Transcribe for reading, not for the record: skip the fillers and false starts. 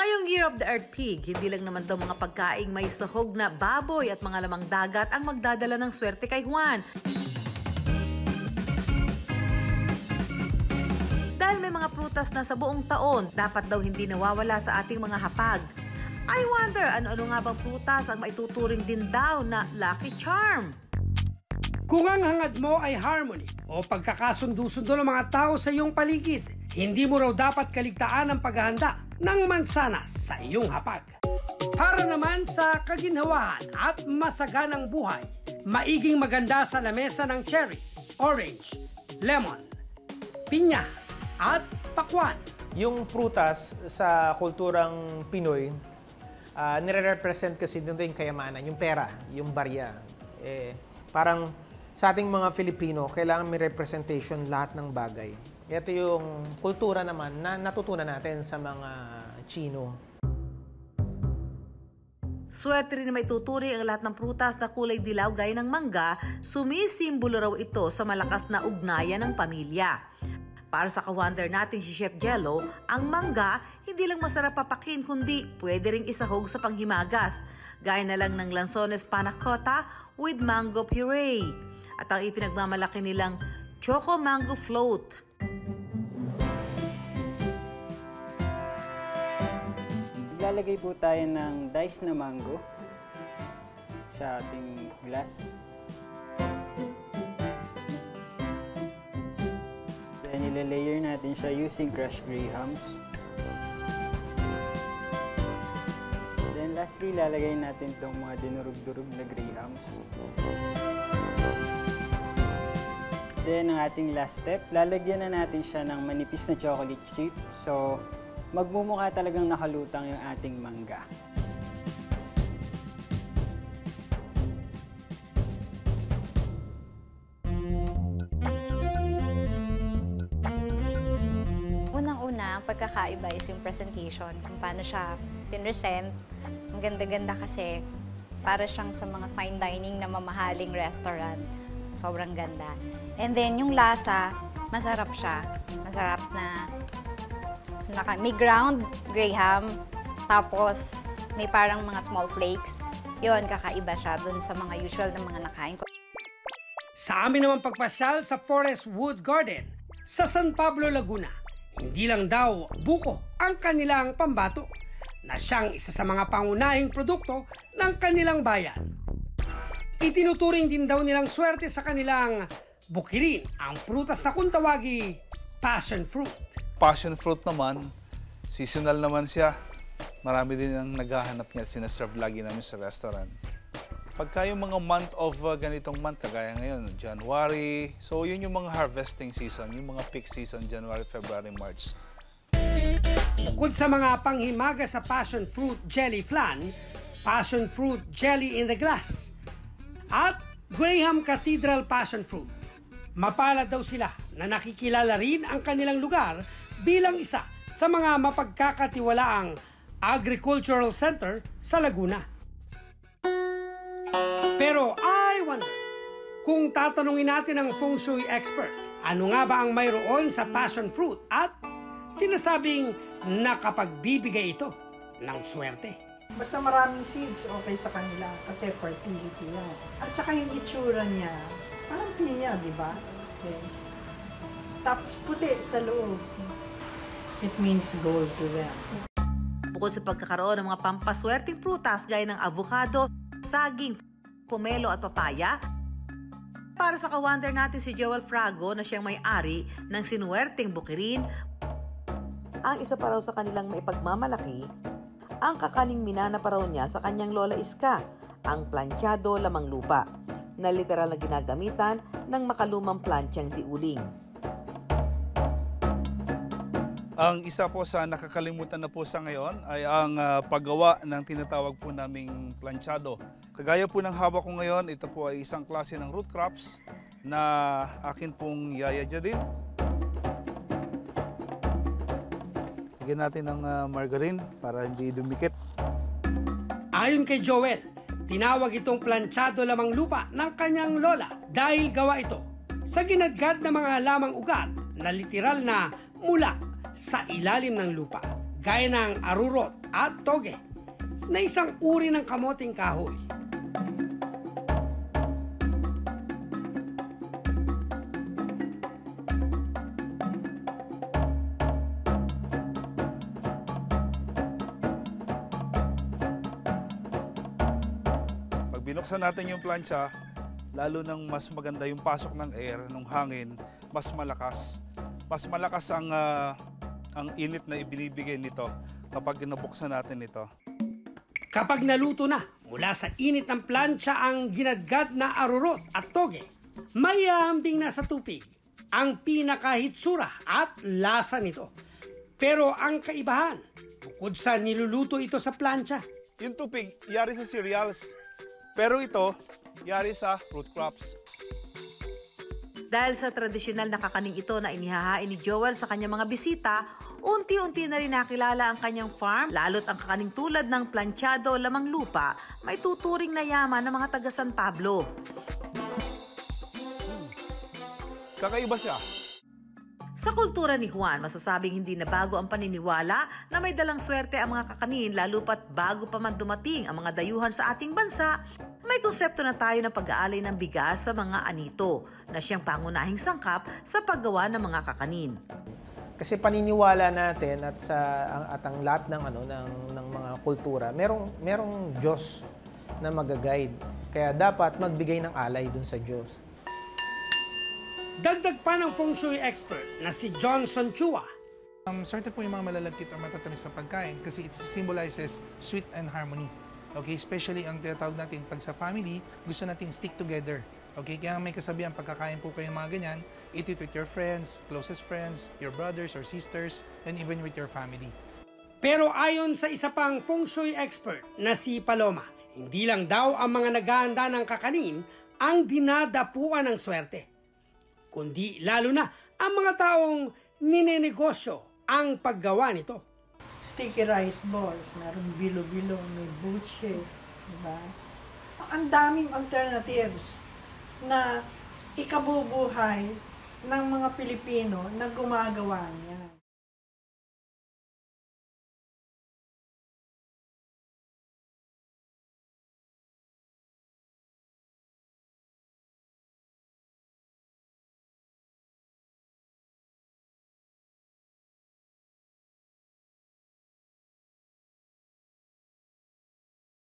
Ngayong Year of the Earth Pig, hindi lang naman daw mga pagkaing may sahog na baboy at mga lamang dagat ang magdadala ng swerte kay Juan. Dahil may mga prutas na sa buong taon, dapat daw hindi nawawala sa ating mga hapag. I wonder, ano-ano nga bang prutas ang maituturing din daw na lucky charm? Kung ang hangad mo ay harmony o pagkakasundo-sundo ng mga tao sa iyong paligid, hindi mo raw dapat kaligtaan ang paghahanda ng mansanas sa iyong hapag. Para naman sa kaginhawahan at masaganang buhay, maiging maganda sa lamesa ng cherry, orange, lemon, pinya at pakwan. Yung prutas sa kulturang Pinoy, nire-represent kasi dito yung kayamanan, yung pera, yung barya. Parang sa ating mga Filipino, kailangan may representation lahat ng bagay. Ito yung kultura naman na natutunan natin sa mga Chino. Swerte rin na maituturing ang lahat ng prutas na kulay dilaw gaya ng mangga, sumisimbolo raw ito sa malakas na ugnayan ng pamilya. Para sa ka-wonder natin si Chef Jello, ang mangga hindi lang masarap papakin kundi pwede ring isahog sa panghimagas. Gaya na lang ng lanzones panna cotta with mango puree. At ang ipinagmamalaki nilang choco mango float. Lalagay po tayo ng diced na mango sa ating glass. Then ilalayer natin siya using crushed grahams. Then lastly, lalagay natin itong mga dinurog-durog na grahams. Then ang ating last step, lalagyan na natin siya ng manipis na chocolate chip. So, magmumukha talagang nakalutang yung ating mangga. Unang-una, ang pagkakaiba is yung presentation, kung paano siya pinresent. Ang ganda-ganda kasi para siyang sa mga fine dining na mamahaling restaurant. Sobrang ganda. And then yung lasa, masarap siya. Masarap na may ground graham, tapos may parang mga small flakes. Yun, kakaiba siya dun sa mga usual na mga nakain ko. Sa amin naman pagpasyal sa Forest Wood Garden sa San Pablo, Laguna, hindi lang daw buko ang kanilang pambato na siyang isa sa mga pangunahing produkto ng kanilang bayan. Itinuturing din daw nilang swerte sa kanilang bukirin ang prutas na kung tawagi passion fruit. Passion fruit naman, seasonal naman siya. Marami din ang naghahanap niya at sinaserve lagi namin sa restaurant. Pagka yung mga month of ganitong month, kagaya ngayon, January, so yun yung mga harvesting season, yung mga peak season, January, February, March. Bukod sa mga panghimaga sa passion fruit jelly flan, passion fruit jelly in the glass, at Graham Cathedral passion fruit, mapalad daw sila na nakikilala rin ang kanilang lugar bilang isa sa mga mapagkakatiwalaang agricultural center sa Laguna. Pero I wonder, kung tatanungin natin ang feng shui expert, ano nga ba ang mayroon sa passion fruit at sinasabing nakapagbibigay ito ng swerte? Basta maraming seeds, okay sa kanila kasi fertility yan. At saka yung itsura niya, parang pinya, di ba? Okay. Tapos puti sa loob. It means gold to them. Bukod sa pagkakaroon ng mga pampaswerteng prutas gaya ng avocado, saging, pomelo at papaya, para sa ka-wonder natin si Joel Frago na siyang may-ari ng sinuwerteng bukirin, ang isa pa raw sa kanilang maipagmamalaki, ang kakaning minana pa raw niya sa kanyang lola Iska, ang planchado lamang lupa, na literal na ginagamitan ng makalumang plantsyang diuling. Ang isa po sa nakakalimutan na po sa ngayon ay ang paggawa ng tinatawag po naming planchado. Kagaya po ng hawak ko ngayon, ito po ay isang klase ng root crops na akin pong yayadya din. Lagyan natin ng margarine para hindi dumikit. Ayon kay Joel, tinawag itong planchado lamang lupa ng kanyang lola dahil gawa ito sa ginadgad na mga halamang ugat na literal na mula sa ilalim ng lupa. gaya ng arurot at toge na isang uri ng kamoting kahoy. Pag binuksan natin yung plancha, lalo nang mas maganda yung pasok ng air, ng hangin, mas malakas. Mas malakas ang init na ibinibigay nito kapag nabuksan natin ito. Kapag naluto na mula sa init ng plancha ang ginadgad na arurot at toge, may hambing na sa tupig ang pinakahitsura at lasa nito. Pero ang kaibahan, bukod sa niluluto ito sa plancha, Yung tupig, yari sa cereals. Pero ito, yari sa fruit crops. Dahil sa tradisyonal na kakaning ito na inihahain ni Joel sa kanyang mga bisita, unti-unti na rin nakilala ang kanyang farm, lalo't ang kakaning tulad ng planchado lamang lupa, may tuturing na yaman ng mga taga San Pablo. Kakaiba siya. Sa kultura ni Juan, masasabing hindi na bago ang paniniwala na may dalang swerte ang mga kakanin, lalo pat bago pa man dumating ang mga dayuhan sa ating bansa, may konsepto na tayo ng pag-aalay ng bigas sa mga anito na siyang pangunahing sangkap sa paggawa ng mga kakanin. Kasi paniniwala natin at ang lahat ng ng mga kultura, merong Diyos na mag-guide. Kaya dapat magbigay ng alay dun sa Diyos. dagdag pa ng feng shui expert na si Johnson Chua. Swerte po yung mga malalagkit o matatamis sa pagkain kasi it symbolizes sweet and harmony. Okay, especially ang tinatawag natin pag sa family, gusto natin stick together. Okay, kaya may kasabihan pagkakain po kayo mga ganyan, eat it with your friends, closest friends, your brothers or sisters, and even with your family. Pero ayon sa isa pang feng shui expert na si Paloma, hindi lang daw ang mga naghahanda ng kakanin ang dinadapuan ng swerte, kundi lalo na ang mga taong ninenegosyo ang paggawa nito. Sticky rice balls, merong bilo-bilo, may buche, diba? Ang daming alternatives na ikabubuhay ng mga Pilipino na gumagawa niyan.